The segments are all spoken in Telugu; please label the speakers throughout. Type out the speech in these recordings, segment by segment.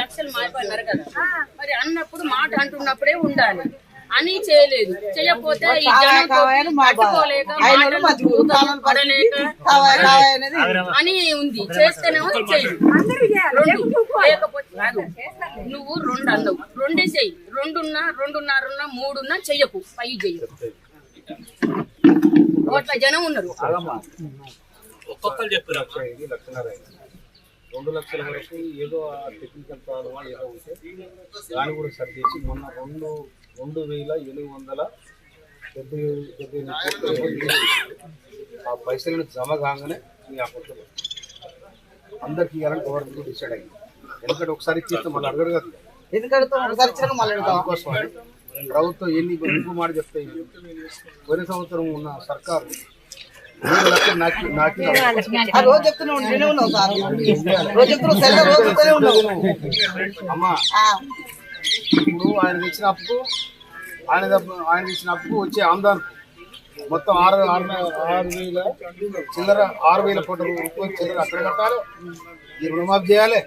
Speaker 1: లక్షలు మారిపోయినారు కదా, మరి అన్నప్పుడు మాట అంటున్నప్పుడే ఉండాలి అని చేయలేదు. చేయకపోతే ఈ జనం పట్టుకోలేక పడలేక అని ఉంది. చేస్తేనేమో చెయ్యి, లేకపోతే నువ్వు 2 అన్నావు, 2 చెయ్యి. 2 2.5 3 చెయ్యకు, 5 చెయ్యకు. అట్లా జనం ఉన్నారు.
Speaker 2: ఒక్కొక్కరు చెప్పారు 2 లక్షల వరకు ఏదో టెక్నికల్ ప్రాబ్లమ్ ఏదో ఉంటే దాన్ని కూడా సరి చేసి మొన్న 2,770 ఆ పైసలను జమ కాగానే మీ అకౌంట్లో అందరికి ఇవ్వాలని గవర్నమెంట్ డిసైడ్ అయింది. ఎందుకంటే ఒకసారి ఇచ్చేస్తే మళ్ళీ అడగడు కదా, అందుకోసం ప్రభుత్వం ఎన్ని ఇంకో మాట చెప్తాయి. పోయిన సంవత్సరం ఉన్న సర్కారు 3 లక్షలు అమ్మా. ఇప్పుడు ఆయన ఇచ్చిన అప్పుకు వచ్చే ఆందాన్ మొత్తం 6,000 చిల్లర 6,000 కోట్ల రూపాయలు చిల్లర అక్కడ కట్టాలి, ఈ రుణమాఫీ చేయాలి.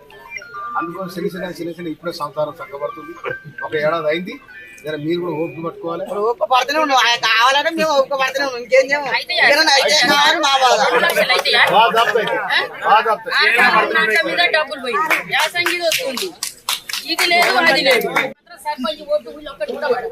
Speaker 2: అందుకోసం చిన్న చిన్న ఇప్పుడే సంసారం చక్కబడుతుంది. 1 ఏడాది అయింది, మీరు కూడా ఓపిక పట్టుకోవాలి.
Speaker 3: కావాలంటే మేము ఓపిక పడుతూనే ఉన్నాం, ఇంకేం
Speaker 1: డబ్బులు పోయింది, యాసంగి వస్తుంది, ఇది లేదు అది లేదు. సర్పంచ్ ఓటు ఒక్కటి కూడా పడదు.